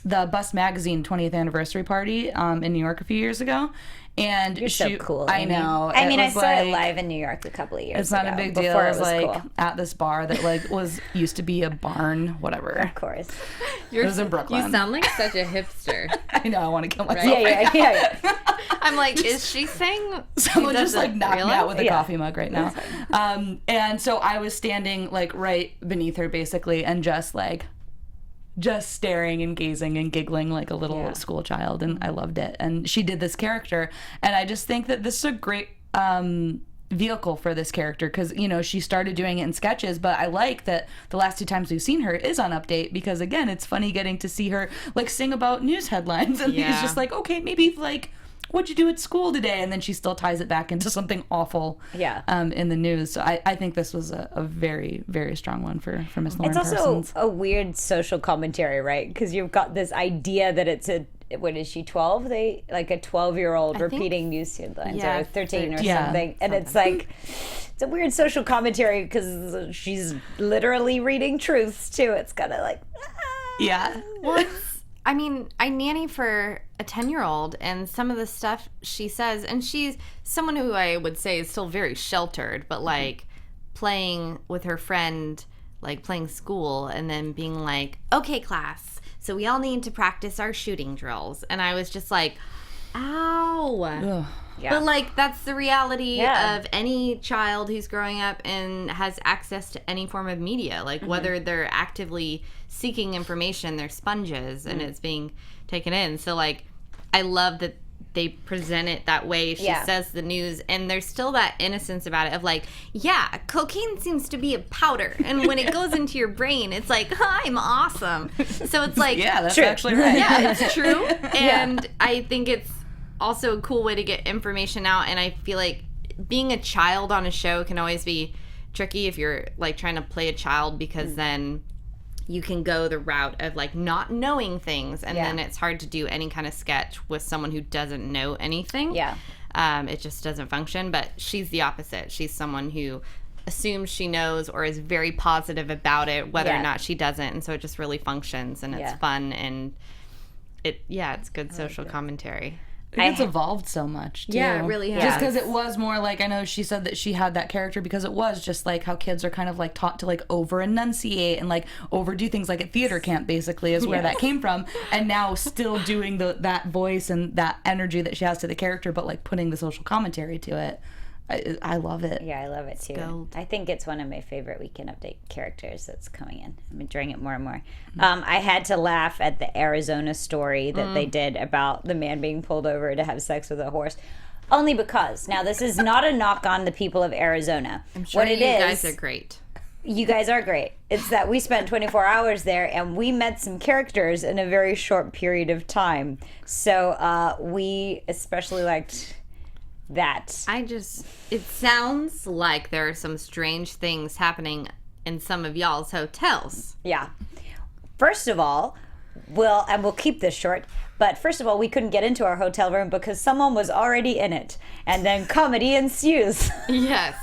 Speaker 4: the Bust Magazine 20th anniversary party in New York a few years ago. And
Speaker 2: you're so cool.
Speaker 4: I know.
Speaker 2: I mean, I saw it live in New York a couple of years ago.
Speaker 4: It's not a big deal. It was like cool. At this bar that like used to be a barn, whatever.
Speaker 2: Of course.
Speaker 4: It was in Brooklyn.
Speaker 3: You sound like such a hipster.
Speaker 4: I know. I want to kill myself.
Speaker 2: Right? Yeah.
Speaker 3: I'm like, is she saying
Speaker 4: someone just like knocked me out with a coffee mug right now? And so I was standing like right beneath her basically, and just staring and gazing and giggling like a little school child, and I loved it. And she did this character, and I just think that this is a great vehicle for this character, because you know she started doing it in sketches, but I like that the last two times we've seen her is on Update, because again it's funny getting to see her like sing about news headlines, and it's just like, okay, maybe like, what'd you do at school today? And then she still ties it back into something awful in the news. So I think this was a very, very strong one for Miss Lauren Parsons.
Speaker 2: It's also a weird social commentary, right? Because you've got this idea that it's what is she, 12? Like a 12-year-old repeating news headlines, or 13 or something. And it's like, it's a weird social commentary because she's literally reading truths too. It's kind of like,
Speaker 3: Well, I mean, I nanny for a 10-year-old, and some of the stuff she says, and she's someone who I would say is still very sheltered, but like playing with her friend, like playing school, and then being like, okay, class, so we all need to practice our shooting drills. And I was just like, ow.
Speaker 4: Ugh.
Speaker 2: Yeah.
Speaker 3: But like, that's the reality of any child who's growing up and has access to any form of media. Like, whether they're actively seeking information, they're sponges, and it's being taken in. So like, I love that they present it that way. She says the news, and there's still that innocence about it of like, yeah, cocaine seems to be a powder, and when it goes into your brain, it's like, I'm awesome. So it's like,
Speaker 4: that's actually right.
Speaker 3: Yeah, it's true. And I think it's also a cool way to get information out, and I feel like being a child on a show can always be tricky if you're like trying to play a child, because then you can go the route of like not knowing things, and then it's hard to do any kind of sketch with someone who doesn't know anything. It just doesn't function. But she's the opposite. She's someone who assumes she knows or is very positive about it, whether or not she doesn't, and so it just really functions, and it's fun, and it's good social commentary.
Speaker 4: It's evolved so much, too.
Speaker 3: Yeah, it really has.
Speaker 4: Just because it was more like, I know she said that she had that character because it was just like how kids are kind of like taught to like over-enunciate and like overdo things, like at theater camp, basically, is where that came from. And now still doing that voice and that energy that she has to the character, but like putting the social commentary to it. I love it.
Speaker 2: Yeah, I love it too.
Speaker 3: Gold.
Speaker 2: I think it's one of my favorite Weekend Update characters that's coming in. I'm enjoying it more and more. I had to laugh at the Arizona story that they did about the man being pulled over to have sex with a horse. Only because, now this is not a knock on the people of Arizona.
Speaker 3: I'm sure you guys are great.
Speaker 2: You guys are great. It's that we spent 24 hours there and we met some characters in a very short period of time. So we especially liked that.
Speaker 3: It sounds like there are some strange things happening in some of y'all's hotels.
Speaker 2: Yeah. First of all, we'll keep this short, but first of all, we couldn't get into our hotel room because someone was already in it. And then comedy ensues.
Speaker 3: Yes.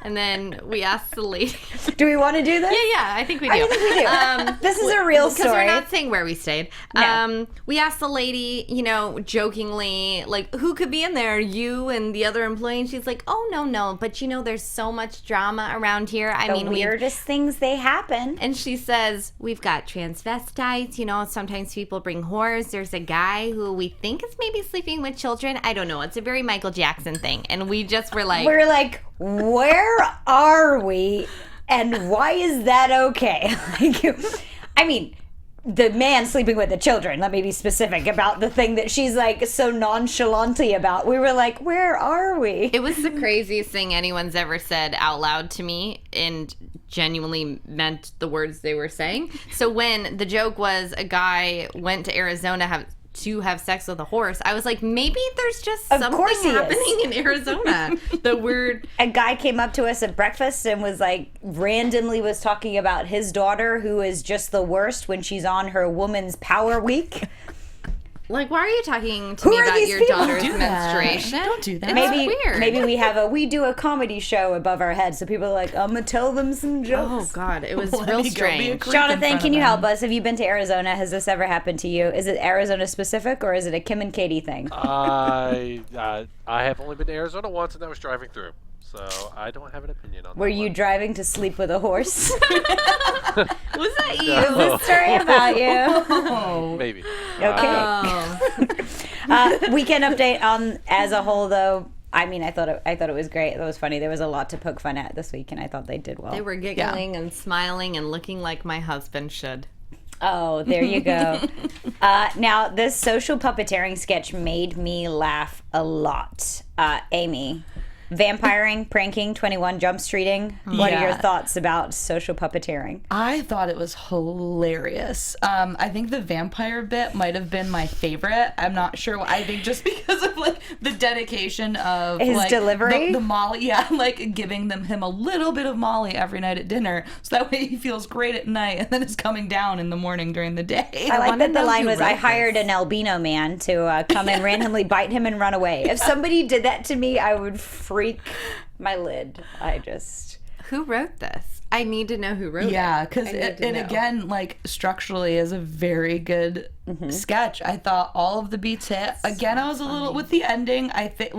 Speaker 3: And then we asked the lady.
Speaker 2: Do we want to do this?
Speaker 3: Yeah, I think we do.
Speaker 2: I think we do. This is a real story.
Speaker 3: Because we're not saying where we stayed.
Speaker 2: No.
Speaker 3: We asked the lady, jokingly, like, who could be in there? You and the other employee? And she's like, oh, no. But, there's so much drama around here.
Speaker 2: The weirdest things, they happen.
Speaker 3: And she says, we've got transvestites. Sometimes people bring whores. There's a guy who we think is maybe sleeping with children. I don't know. It's a very Michael Jackson thing. And we just were like...
Speaker 2: Where are we and why is that okay? The man sleeping with the children, let me be specific about the thing that she's so nonchalantly about. We were like, where are we?
Speaker 3: It was the craziest thing anyone's ever said out loud to me and genuinely meant the words they were saying. So when the joke was a guy went to Arizona to have sex with a horse, I was like, maybe there's just something happening in Arizona.
Speaker 2: A guy came up to us at breakfast and was randomly was talking about his daughter, who is just the worst when she's on her woman's power week.
Speaker 3: Why are you talking to me about your daughter's menstruation?
Speaker 4: Don't do that.
Speaker 2: Maybe we do a comedy show above our heads, so people are like, I'm gonna tell them some jokes.
Speaker 3: Oh God, it was real strange.
Speaker 2: Jonathan, can you help us? Have you been to Arizona? Has this ever happened to you? Is it Arizona specific or is it a Kim and Katie thing?
Speaker 5: I have only been to Arizona once, and I was driving through. So I don't have an opinion on that.
Speaker 2: Were you driving to sleep with a horse?
Speaker 3: Was that you?
Speaker 2: Is this story about you?
Speaker 5: Maybe.
Speaker 2: Okay. Weekend update on as a whole, though. I thought it was great. It was funny. There was a lot to poke fun at this week, and I thought they did well.
Speaker 3: They were giggling and smiling and looking like my husband should.
Speaker 2: Oh, there you go. Now, this social puppeteering sketch made me laugh a lot. Amy, vampiring, pranking, 21 Jump Streeting. What are your thoughts about social puppeteering?
Speaker 4: I thought it was hilarious. I think the vampire bit might have been my favorite. I'm not sure why. I think just because of the dedication of
Speaker 2: his delivery,
Speaker 4: the Molly, giving him a little bit of Molly every night at dinner, so that way he feels great at night, and then it's coming down in the morning during the day.
Speaker 2: I like that the line was, "I hired an albino man to come and randomly bite him and run away." If somebody did that to me, I would freak my lid.
Speaker 3: Who wrote this? I need to know who wrote it.
Speaker 4: Yeah, because again, structurally is a very good sketch. I thought all of the beats hit. Again, I was a little with the ending. I think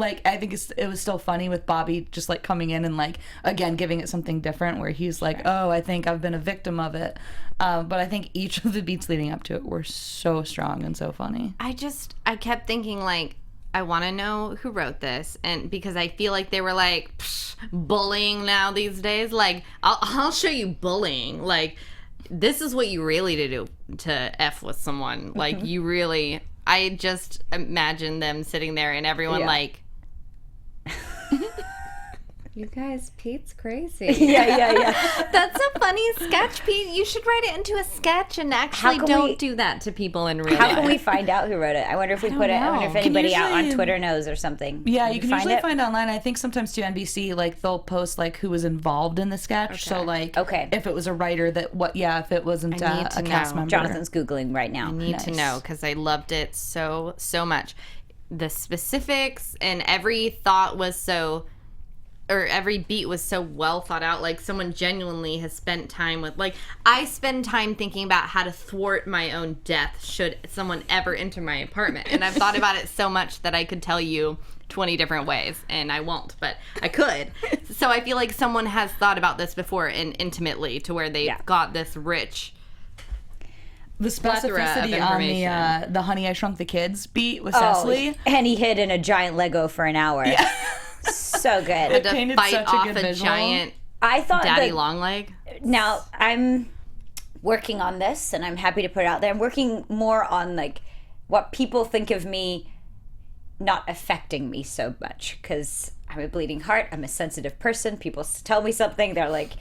Speaker 4: it was still funny with Bobby just coming in and again giving it something different where he's oh, I think I've been a victim of it. But I think each of the beats leading up to it were so strong and so funny.
Speaker 3: I kept thinking I want to know who wrote this, and because I feel like they were bullying now these days. I'll show you bullying. This is what you really do to F with someone. You really. I just imagine them sitting there and everyone You guys, Pete's crazy.
Speaker 2: Yeah.
Speaker 3: That's a funny sketch, Pete. You should write it into a sketch and actually don't do that to people in real life.
Speaker 2: How can we find out who wrote it? I wonder if we put it. I wonder if anybody out on Twitter knows or something.
Speaker 4: Yeah, you can usually find online. I think sometimes too NBC they'll post who was involved in the sketch.
Speaker 2: Okay.
Speaker 4: So if it was a writer if it wasn't a cast member.
Speaker 2: Jonathan's Googling right now.
Speaker 3: I need to know because I loved it so much. The specifics and every thought was every beat was so well thought out. Someone genuinely has spent time with, I spend time thinking about how to thwart my own death should someone ever enter my apartment. And I've thought about it so much that I could tell you 20 different ways, and I won't, but I could. So I feel like someone has thought about this before and intimately to where they've got this rich
Speaker 4: the specificity on the Honey, I Shrunk the Kids beat with Cecily.
Speaker 2: And he hid in a giant Lego for an hour.
Speaker 4: Yeah.
Speaker 2: So good.
Speaker 3: Had to
Speaker 4: painted
Speaker 3: fight
Speaker 4: such a
Speaker 3: off
Speaker 4: good
Speaker 3: a
Speaker 4: visual.
Speaker 3: giant
Speaker 2: I thought
Speaker 3: daddy
Speaker 2: that
Speaker 3: longleg.
Speaker 2: now I'm working on this, and I'm happy to put it out there. I'm working more on like what people think of me not affecting me so much, because I'm a bleeding heart. I'm a sensitive person. People tell me something, they're like,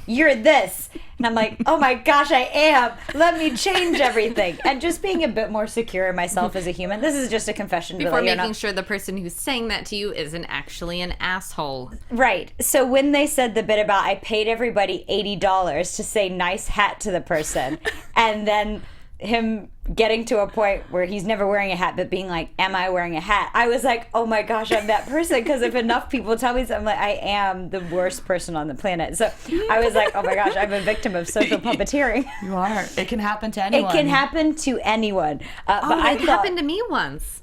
Speaker 2: "You're this," and I'm like, "Oh my gosh, I am. Let me change everything." And just being a bit more secure in myself as a human. This is just a confession.
Speaker 3: Before
Speaker 2: really,
Speaker 3: making sure the person who's saying that to you isn't actually an asshole.
Speaker 2: Right. So when they said the bit about I paid everybody $80 to say nice hat to the person, and then him getting to a point where he's never wearing a hat but being like, am I wearing a hat? I was like, oh my gosh, I'm that person. Because if enough people tell me something, like, I am the worst person on the planet. So I was like, oh my gosh, I'm a victim of social puppeteering.
Speaker 4: You are. It can happen to anyone.
Speaker 2: It can happen to anyone. But
Speaker 3: It happened to me once.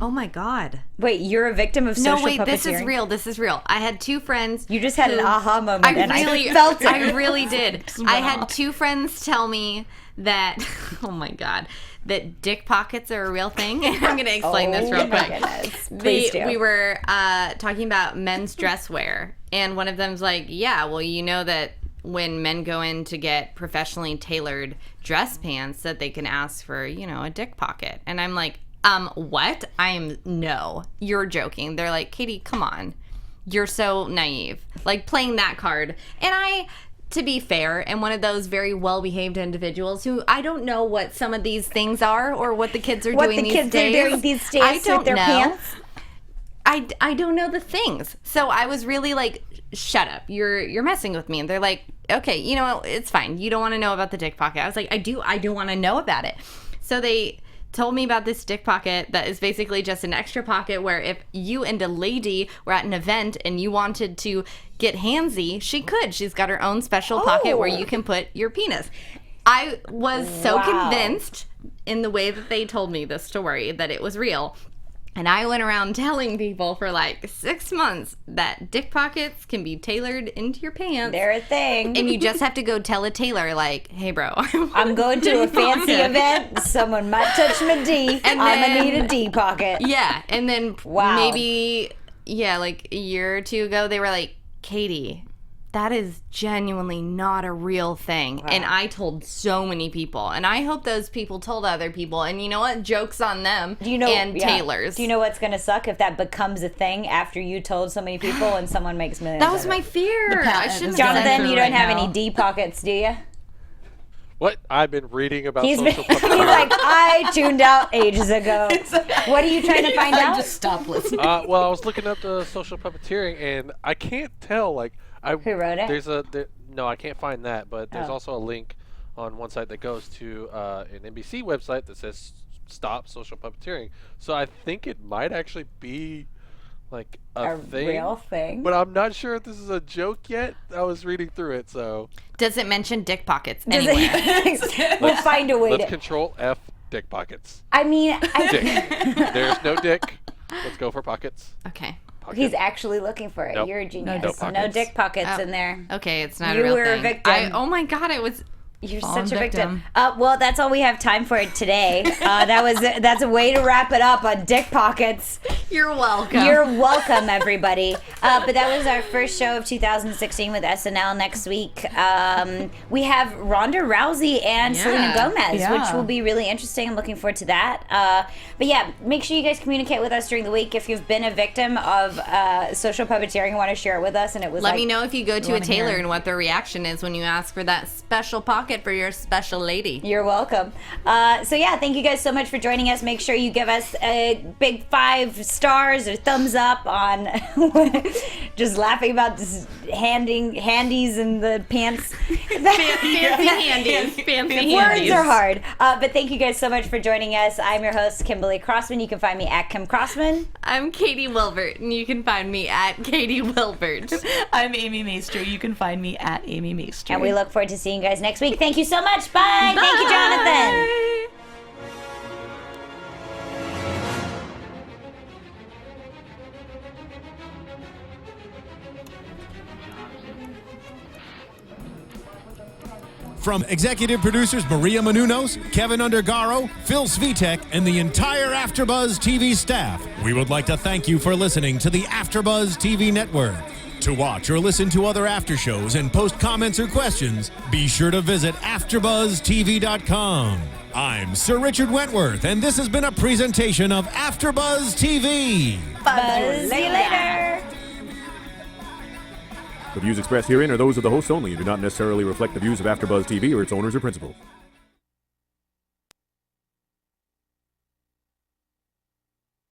Speaker 3: Oh my God.
Speaker 2: Wait, you're a victim of social
Speaker 3: No, wait,
Speaker 2: puppeteering?
Speaker 3: this is real. This is real. I had two friends.
Speaker 2: You just had an
Speaker 3: who-
Speaker 2: aha moment, and I
Speaker 3: really
Speaker 2: felt it.
Speaker 3: I really did. I had two friends tell me that, oh my God, that dick pockets are a real thing. I'm going to explain this real
Speaker 2: my
Speaker 3: quick.
Speaker 2: goodness. Please do.
Speaker 3: We were talking about men's dress wear, and one of them's like, yeah, well, you know that when men go in to get professionally tailored dress pants that they can ask for, you know, a dick pocket. And I'm like, what? No, you're joking. They're like, Katie, come on. You're so naive. Like, playing that card. And I, to be fair, am one of those very well-behaved individuals who I don't know what some of these things are or what the kids are doing these days.
Speaker 2: What the kids are doing these days
Speaker 3: I don't
Speaker 2: with their
Speaker 3: know.
Speaker 2: pants?
Speaker 3: I don't know the things. So I was really like, shut up. You're messing with me. And they're like, okay, you know, it's fine. You don't want to know about the dick pocket. I was like, I do want to know about it. So they told me about this dick pocket that is basically just an extra pocket where if you and a lady were at an event and you wanted to get handsy, she could. She's got her own special pocket where you can put your penis. I was so convinced in the way that they told me this story that it was real. And I went around telling people for like 6 months that dick pockets can be tailored into your pants.
Speaker 2: They're a thing.
Speaker 3: And you just have to go tell a tailor, like, hey, bro.
Speaker 2: I'm going to a fancy event. Someone might touch my D.
Speaker 3: And
Speaker 2: I'm going to
Speaker 3: then-
Speaker 2: need a D pocket.
Speaker 3: Yeah. And then
Speaker 2: Wow.
Speaker 3: maybe, like a year or two ago, they were like, Katie, that is genuinely not a real thing. And I told so many people. And I hope those people told other people. And you know what? Joke's on them and tailors.
Speaker 2: Do you know what's going to suck if that becomes a thing after you told so many people and someone makes millions
Speaker 3: That was
Speaker 2: of
Speaker 3: my
Speaker 2: it?
Speaker 3: fear. I shouldn't have
Speaker 2: Jonathan,
Speaker 3: said
Speaker 2: you
Speaker 3: that.
Speaker 2: don't have
Speaker 4: right
Speaker 2: any
Speaker 4: now.
Speaker 2: D pockets, do you?
Speaker 5: What? I've been reading about
Speaker 2: He's
Speaker 5: social
Speaker 2: he's
Speaker 5: puppeteering.
Speaker 2: like, I tuned out ages ago. What are you trying to find
Speaker 4: I
Speaker 2: out?
Speaker 4: just stopped listening.
Speaker 5: Well, I was looking up the social puppeteering, and I can't tell. Like,
Speaker 2: Who wrote it?
Speaker 5: No, I can't find that. But there's
Speaker 2: Oh.
Speaker 5: also a link on one site that goes to an NBC website that says "Stop Social Puppeteering." So I think it might actually be like a thing,
Speaker 2: real thing.
Speaker 5: but I'm not sure if this is a joke yet. I was reading through it, so
Speaker 3: Does it mention dick pockets
Speaker 2: Does
Speaker 3: anywhere?
Speaker 2: it- we'll find a way
Speaker 5: let's
Speaker 2: to.
Speaker 5: control F dick pockets.
Speaker 2: I mean,
Speaker 5: Dick. There's no dick. Let's go for pockets.
Speaker 3: Okay.
Speaker 5: Pocket.
Speaker 2: he's actually looking for it.
Speaker 5: Nope.
Speaker 2: You're a genius.
Speaker 5: No
Speaker 2: No,
Speaker 5: pockets.
Speaker 2: dick pockets
Speaker 3: Oh.
Speaker 2: in there.
Speaker 3: Okay, it's not
Speaker 2: You
Speaker 3: a real
Speaker 2: were a
Speaker 3: thing.
Speaker 2: victim.
Speaker 3: Oh my God, it was.
Speaker 2: You're
Speaker 3: Fallen
Speaker 2: such a victim.
Speaker 3: victim.
Speaker 2: Well, that's all we have time for today. That's a way to wrap it up on dick pockets.
Speaker 3: You're welcome.
Speaker 2: You're welcome, everybody. But that was our first show of 2016 with SNL. Next week, we have Ronda Rousey and Selena Gomez,
Speaker 4: Yeah.
Speaker 2: which will be really interesting. I'm looking forward to that. But yeah, make sure you guys communicate with us during the week if you've been a victim of social puppeteering and want to share it with us. And it was
Speaker 3: Let me know if you go to a
Speaker 4: wanna
Speaker 3: tailor
Speaker 4: hear.
Speaker 3: and what their reaction is when you ask for that special pocket for your special lady.
Speaker 2: You're welcome. So yeah, thank you guys so much for joining us. Make sure you give us a big 5 stars or thumbs up on just laughing about this handies in the pants.
Speaker 3: Fancy handies. Fancy
Speaker 2: Words
Speaker 3: handies.
Speaker 2: are hard. But thank you guys so much for joining us. I'm your host, Kimberly Crossman. You can find me at Kim Crossman.
Speaker 3: I'm Katie Wilbert, and you can find me at Katie Wilbert.
Speaker 4: I'm Amy Maestri. You can find me at Amy Maestri.
Speaker 2: And we look forward to seeing you guys next week. Thank you so much. Bye. Thank you, Jonathan.
Speaker 3: Bye.
Speaker 1: From executive producers Maria Menounos, Kevin Undergaro, Phil Svitek, and the entire AfterBuzz TV staff, we would like to thank you for listening to the AfterBuzz TV network. To watch or listen to other after shows and post comments or questions, be sure to visit AfterBuzzTV.com. I'm Sir Richard Wentworth, and this has been a presentation of AfterBuzz TV.
Speaker 2: Buzz you later.
Speaker 6: The views expressed herein are those of the hosts only and do not necessarily reflect the views of AfterBuzz TV or its owners or principals.